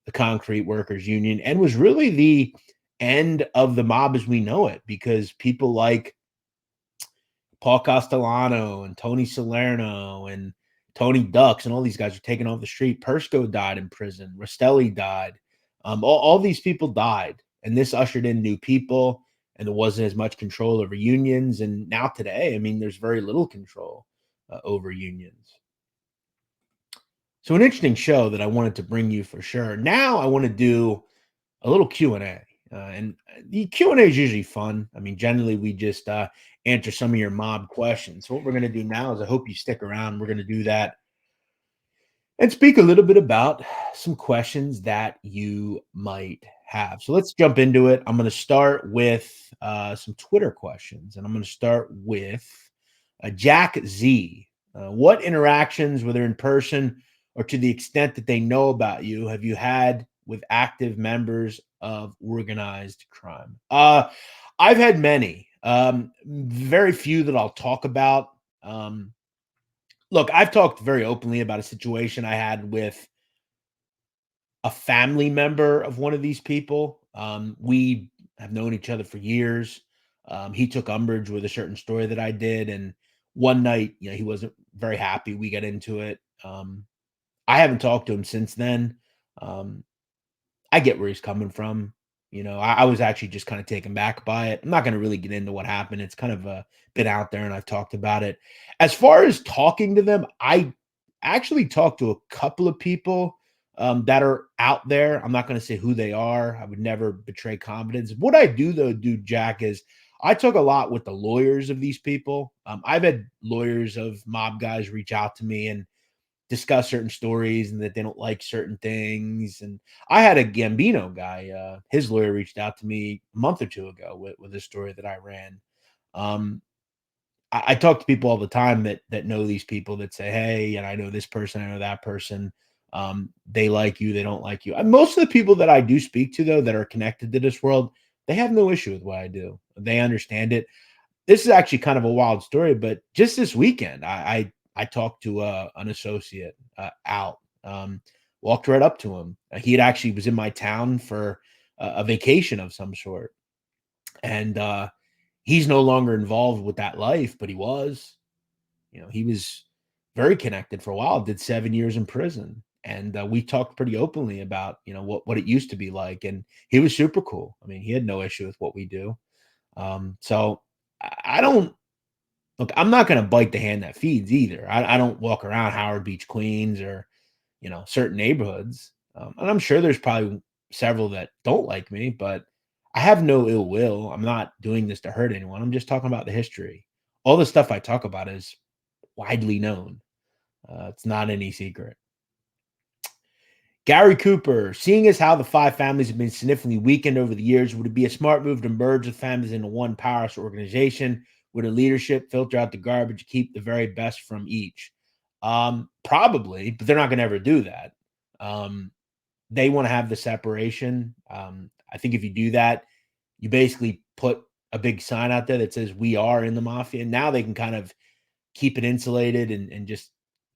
A: the concrete workers union and was really the end of the mob as we know it, because people like Paul Castellano and Tony Salerno and Tony Ducks and all these guys are taken off the street. Persico died in prison. Rastelli died. All these people died. And this ushered in new people, and there wasn't as much control over unions. And now today, I mean, there's very little control over unions. So an interesting show that I wanted to bring you for sure. Now I want to do a little Q&A. And the Q&A is usually fun. I mean, generally we just answer some of your mob questions. So what we're going to do now is I hope you stick around. We're going to do that and speak a little bit about some questions that you might have. So let's jump into it. I'm going to start with some Twitter questions, and I'm going to start with Jack Z. What interactions, whether in person or to the extent that they know about you, have you had with active members of organized crime? I've had many. Very few that I'll talk about. Look, I've talked very openly about a situation I had with a family member of one of these people. We have known each other for years. He took umbrage with a certain story that I did, and one night, he wasn't very happy. We got into it. I haven't talked to him since then. Um, I get where he's coming from. I was actually just kind of taken back by it. I'm not going to really get into what happened. It's kind of been out there, and I've talked about it. As far as talking to them, I actually talked to a couple of people that are out there. I'm not going to say who they are. I would never betray confidence. What I do, though, Jack, is I talk a lot with the lawyers of these people. I've had lawyers of mob guys reach out to me and discuss certain stories and that they don't like certain things. And I had a Gambino guy, his lawyer reached out to me a month or two ago with a story that I ran. Um, I talk to people all the time that know these people that say, "Hey, and I know this person, I know that person. They like you, they don't like you." And most of the people that I do speak to, though, that are connected to this world, they have no issue with what I do. They understand it. This is actually kind of a wild story, but just this weekend, I talked to an associate out, walked right up to him. He had actually was in my town for a vacation of some sort, and he's no longer involved with that life, but he was. He was very connected for a while. Did 7 years in prison, and we talked pretty openly about what it used to be like, and he was super cool. I mean, he had no issue with what we do. So I don't look. I'm not going to bite the hand that feeds either. I don't walk around Howard Beach, Queens, or certain neighborhoods, and I'm sure there's probably several that don't like me, but I have no ill will. I'm not doing this to hurt anyone. I'm just talking about the history. All the stuff I talk about is widely known. It's not any secret. Gary Cooper, seeing as how the five families have been significantly weakened over the years, would it be a smart move to merge the families into one powerhouse organization? Would a leadership filter out the garbage, keep the very best from each? Probably, but they're not going to ever do that. They want to have the separation. I think if you do that, you basically put a big sign out there that says we are in the mafia. And now they can kind of keep it insulated and just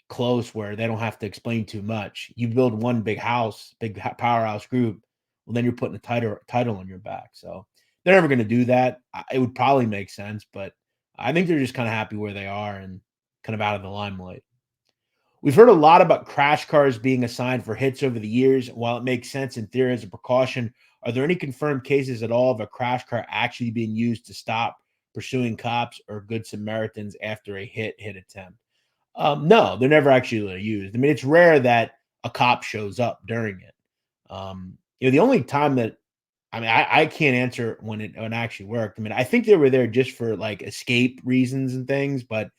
A: close where they don't have to explain too much. You build one big house, powerhouse group, well, then you're putting a title on your back. So they're never going to do that. It would probably make sense, but I think they're just kind of happy where they are and kind of out of the limelight. We've heard a lot about crash cars being assigned for hits over the years. While it makes sense in theory as a precaution, are there any confirmed cases at all of a crash car actually being used to stop pursuing cops or good Samaritans after a hit attempt? No, they're never actually used. I mean, it's rare that a cop shows up during it. The only time that I mean, I can't answer when it actually worked. I mean, I think they were there just for like escape reasons and things, but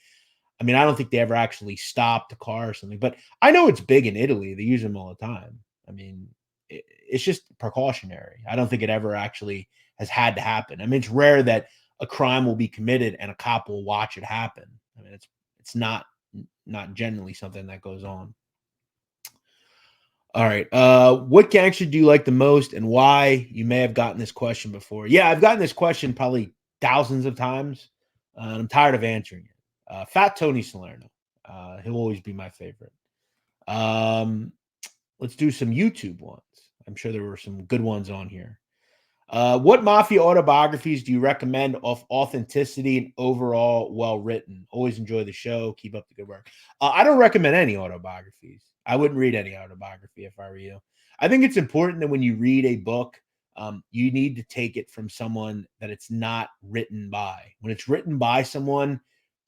A: I mean, I don't think they ever actually stopped the car or something. But I know it's big in Italy; they use them all the time. I mean, it's just precautionary. I don't think it ever actually has had to happen. I mean, it's rare that a crime will be committed and a cop will watch it happen. I mean, it's not generally something that goes on. All right. What gangster do you like the most and why? You may have gotten this question before. Yeah, I've gotten this question probably thousands of times. And I'm tired of answering it. Fat Tony Salerno. He'll always be my favorite. Um, let's do some YouTube ones. I'm sure there were some good ones on here. What mafia autobiographies do you recommend of authenticity and overall well written? Always enjoy the show. Keep up the good work. I don't recommend any autobiographies. I wouldn't read any autobiography if I were you. I think it's important that when you read a book, you need to take it from someone that it's not written by. When it's written by someone,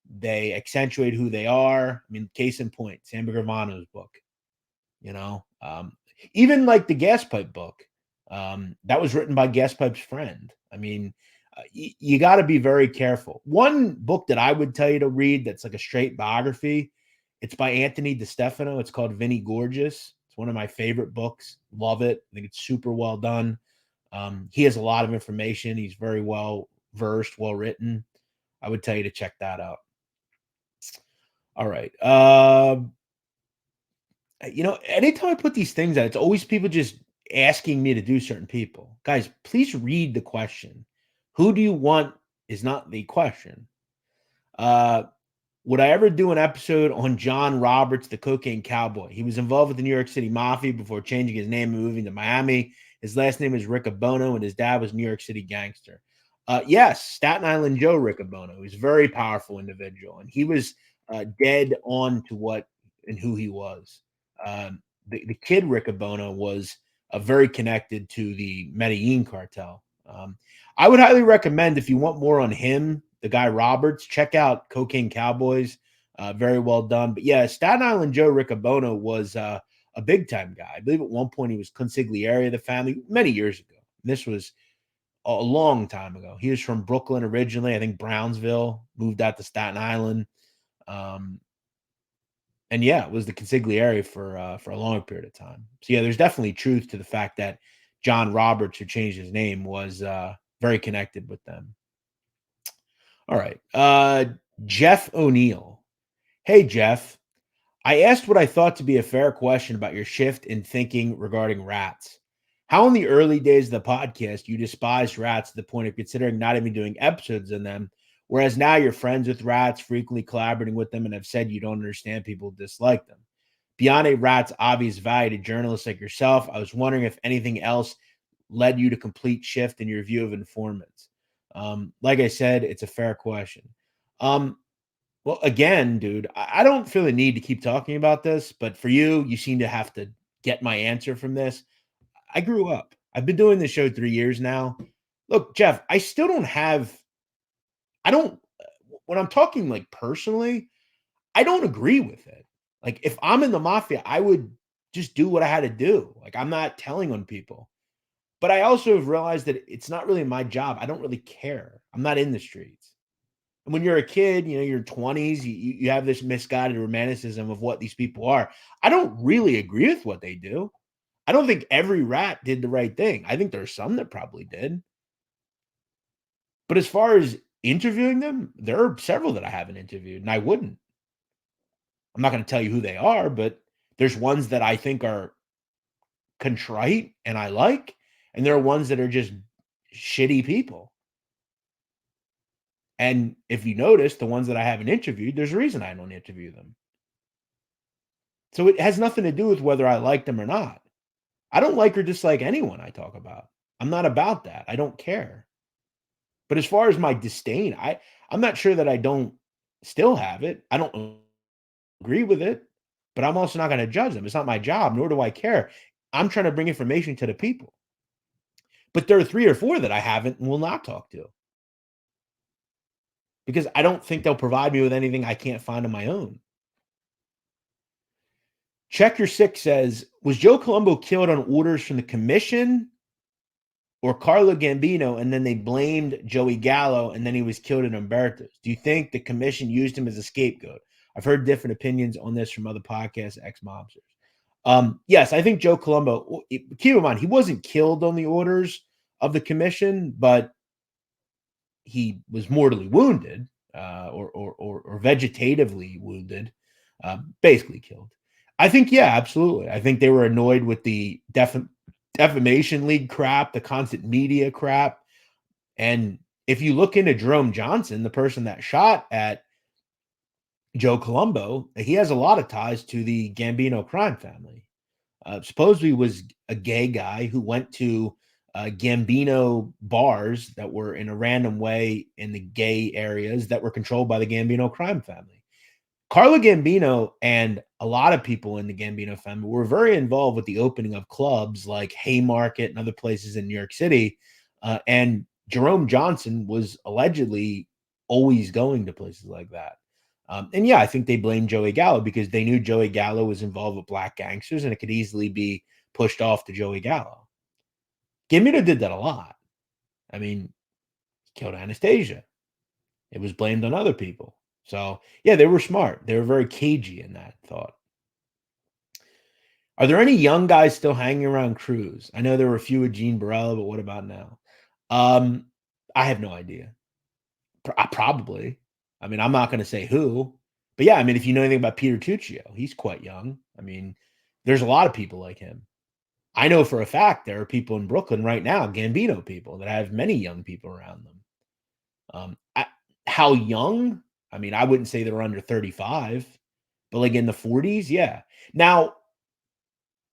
A: they accentuate who they are. I mean, case in point, Sam Gravano's book. You know, even like the gas pipe book, that was written by gas pipe's friend. I mean, you got to be very careful. One book that I would tell you to read that's like a straight biography, it's by Anthony DeStefano. It's called Vinnie Gorgeous. It's one of my favorite books. Love it. I think it's super well done. He has a lot of information. He's very well versed, well written. I would tell you to check that out. All right. Anytime I put these things out, it's always people just asking me to do certain people. Guys, please read the question. Who do you want is not the question. Uh, would I ever do an episode on John Roberts, the cocaine cowboy? He was involved with the New York City Mafia before changing his name and moving to Miami. His last name is Riccobono, and his dad was New York City gangster. Yes, Staten Island Joe Riccobono. He's a very powerful individual, and he was dead on to what and who he was. The kid Riccobono was very connected to the Medellin cartel. I would highly recommend if you want more on him, the guy Roberts, check out Cocaine Cowboys. Very well done. But yeah, Staten Island Joe Riccobono was a big time guy. I believe at one point he was consigliere of the family many years ago. This was a long time ago. He was from Brooklyn originally. I think Brownsville, moved out to Staten Island. Um, and yeah, it was the consigliere for a long period of time. So yeah, there's definitely truth to the fact that John Roberts, who changed his name, was very connected with them. All right. Jeff O'Neill. Hey, Jeff. I asked what I thought to be a fair question about your shift in thinking regarding rats. How in the early days of the podcast you despised rats to the point of considering not even doing episodes on them, whereas now you're friends with rats, frequently collaborating with them, and have said you don't understand people who dislike them. Beyond a rat's obvious value to journalists like yourself, I was wondering if anything else led you to complete shift in your view of informants. Like I said, it's a fair question. Um, well, again, dude, I don't feel the need to keep talking about this, but for you, you seem to have to get my answer from this. I grew up. I've been doing this show 3 years now. Look, Jeff, I still don't have, I don't, when I'm talking like personally, I don't agree with it. Like, if I'm in the mafia, I would just do what I had to do. Like, I'm not telling on people. But I also have realized that it's not really my job. I don't really care. I'm not in the streets. And when you're a kid, your 20s, you have this misguided romanticism of what these people are. I don't really agree with what they do. I don't think every rat did the right thing. I think there's some that probably did. But as far as interviewing them, there are several that I haven't interviewed, and I wouldn't. I'm not going to tell you who they are, but there's ones that I think are contrite and I like, and there are ones that are just shitty people. And if you notice, the ones that I haven't interviewed, there's a reason I don't interview them. So it has nothing to do with whether I like them or not. I don't like or dislike anyone I talk about. I'm not about that. I don't care. But as far as my disdain, I'm not sure that I don't still have it. I don't agree with it, but I'm also not going to judge them. It's not my job, nor do I care. I'm trying to bring information to the people. But there are 3 or 4 that I haven't and will not talk to because I don't think they'll provide me with anything I can't find on my own. Check Your Six says, was Joe Colombo killed on orders from the commission or Carlo Gambino, and then they blamed Joey Gallo, and then he was killed in Umberto's? Do you think the commission used him as a scapegoat? I've heard different opinions on this from other podcasts, ex-mobsters. Yes, I think Joe Colombo, keep in mind, he wasn't killed on the orders of the commission, but he was mortally wounded, or vegetatively wounded, basically killed. I think, yeah, absolutely. I think they were annoyed with the defamation league crap, the constant media crap. And if you look into Jerome Johnson, the person that shot at Joe Colombo, he has a lot of ties to the Gambino crime family. Supposedly was a gay guy who went to Gambino bars that were in a random way in the gay areas that were controlled by the Gambino crime family. Carlo Gambino and a lot of people in the Gambino family were very involved with the opening of clubs like Haymarket and other places in New York City. And Jerome Johnson was allegedly always going to places like that. And yeah, I think they blamed Joey Gallo because they knew Joey Gallo was involved with black gangsters and it could easily be pushed off to Joey Gallo. Gambino did that a lot. I mean, killed Anastasia. It was blamed on other people. So, yeah, they were smart. They were very cagey in that thought. Are there any young guys still hanging around Cruz? I know there were a few with Gene Barella, but what about now? I have no idea. Probably. I mean, I'm not going to say who, but yeah, I mean, if you know anything about Peter Tuccio, he's quite young. I mean, there's a lot of people like him. I know for a fact there are people in Brooklyn right now, Gambino people, that have many young people around them. How young? I mean, I wouldn't say they're under 35, but like in the 40s, yeah. Now,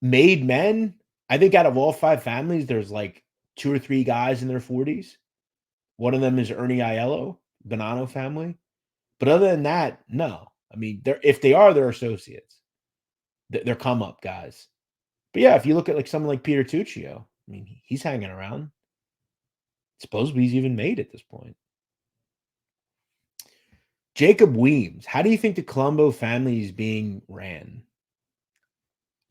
A: made men, I think out of all five families, there's like 2 or 3 guys in their 40s. One of them is Ernie Aiello, Bonanno family. But other than that, no. I mean, if they are, they're associates. They're come up guys. But yeah, if you look at like someone like Peter Tuccio, I mean, he's hanging around. Supposedly he's even made at this point. Jacob Weems, how do you think the Colombo family is being ran?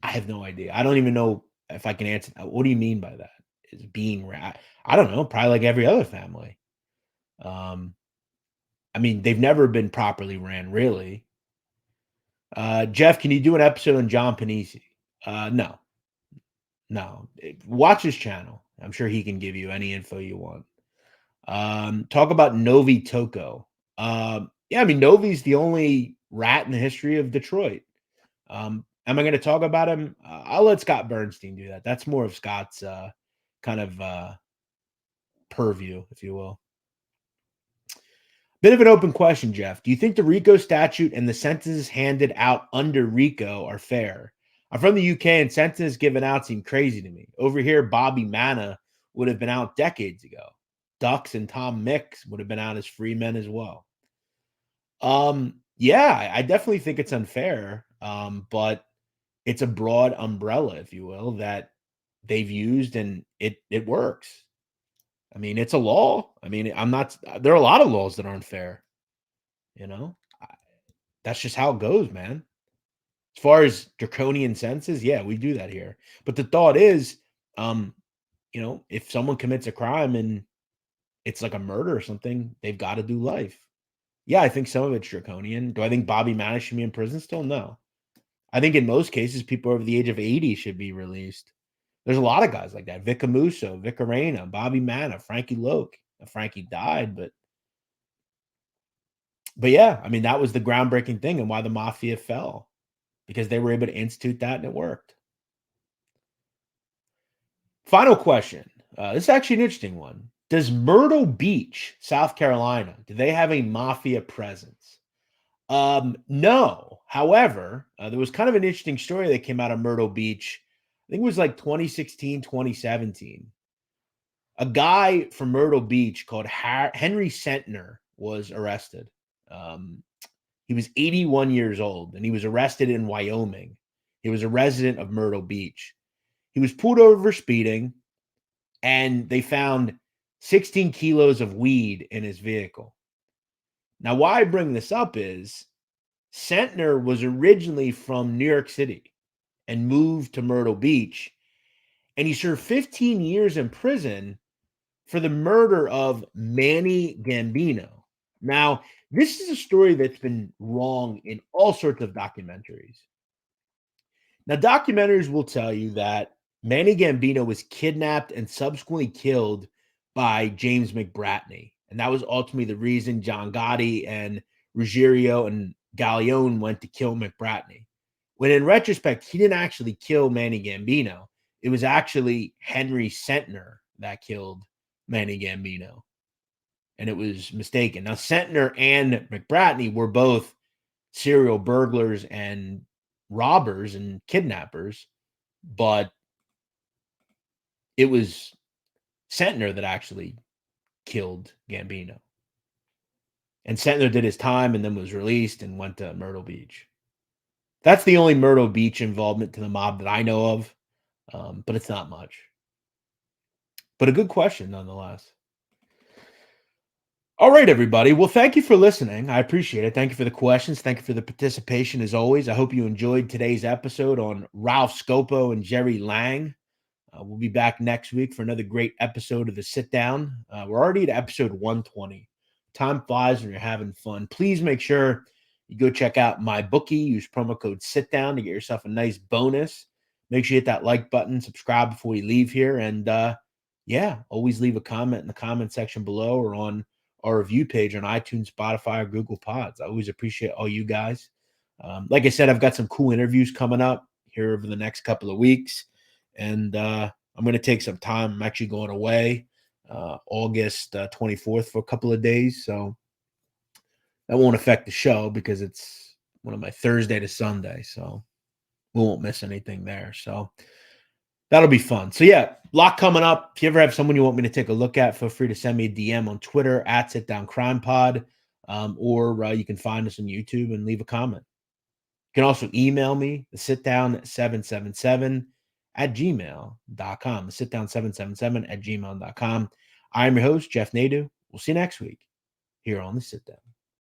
A: I have no idea. I don't even know if I can answer that. What do you mean by that? Is being ran? I don't know. Probably like every other family. I mean, they've never been properly ran, really. Jeff, can you do an episode on John Panisi? No. Watch his channel. I'm sure he can give you any info you want. Talk about Novi Toko. Yeah, I mean, Novi's the only rat in the history of Detroit. Am I going to talk about him? I'll let Scott Bernstein do that. That's more of Scott's kind of purview, if you will. Bit of an open question, Jeff. Do you think the RICO statute and the sentences handed out under RICO are fair? I'm from the UK and sentences given out seem crazy to me. Over here, Bobby Manna would have been out decades ago. Ducks and Tom Mix would have been out as free men as well. Yeah, I definitely think it's unfair. But it's a broad umbrella, if you will, that they've used and it works. I mean, it's a law. I mean, there are a lot of laws that aren't fair. You know, that's just how it goes, man. As far as draconian sentences, yeah, we do that here. But the thought is, if someone commits a crime and it's like a murder or something, they've got to do life. Yeah, I think some of it's draconian. Do I think Bobby Manna should be in prison still? No. I think in most cases, people over the age of 80 should be released. There's a lot of guys like that. Vic Amuso, Vic Arena, Bobby Manna, Frankie Loke. Frankie died, but yeah, I mean, that was the groundbreaking thing and why the mafia fell, because they were able to institute that and it worked. Final question. This is actually an interesting one. Does Myrtle Beach, South Carolina, do they have a mafia presence? No. However, there was kind of an interesting story that came out of Myrtle Beach. I think it was like 2016, 2017. A guy from Myrtle Beach called Henry Sentner was arrested. He was 81 years old and he was arrested in Wyoming. He was a resident of Myrtle Beach. He was pulled over for speeding and they found 16 kilos of weed in his vehicle. Now, why I bring this up is Sentner was originally from New York City. and moved to Myrtle Beach. And he served 15 years in prison for the murder of Manny Gambino. Now, this is a story that's been wrong in all sorts of documentaries. Now, documentaries will tell you that Manny Gambino was kidnapped and subsequently killed by James McBratney. And that was ultimately the reason John Gotti and Ruggiero and Gallione went to kill McBratney. When in retrospect, he didn't actually kill Manny Gambino. It was actually Henry Sentner that killed Manny Gambino. And it was mistaken. Now, Sentner and McBratney were both serial burglars and robbers and kidnappers, but it was Sentner that actually killed Gambino. And Sentner did his time and then was released and went to Myrtle Beach. That's the only Myrtle Beach involvement to the mob that I know of, but it's not much. But a good question nonetheless. All right, everybody. Well, thank you for listening. I appreciate it. Thank you for the questions. Thank you for the participation as always. I hope you enjoyed today's episode on Ralph Scopo and Gerry Lang. We'll be back next week for another great episode of the Sit Down. We're already at episode 120. Time flies when you're having fun. Please make sure you go check out my bookie. Use promo code SITDOWN to get yourself a nice bonus. Make sure you hit that like button, subscribe before you leave here. And always leave a comment in the comment section below or on our review page on iTunes, Spotify, or Google Pods. I always appreciate all you guys. Like I said, I've got some cool interviews coming up here over the next couple of weeks. And I'm going to take some time. I'm actually going away August 24th for a couple of days. So that won't affect the show because it's one of my Thursday to Sunday. So we won't miss anything there. So that'll be fun. So yeah, a lot coming up. If you ever have someone you want me to take a look at, feel free to send me a DM on Twitter at Sitdown Crime Pod, or you can find us on YouTube and leave a comment. You can also email me, the sitdown777 at gmail.com. The sitdown777 at gmail.com. I'm your host, Jeff Nadu. We'll see you next week here on the Sit Down.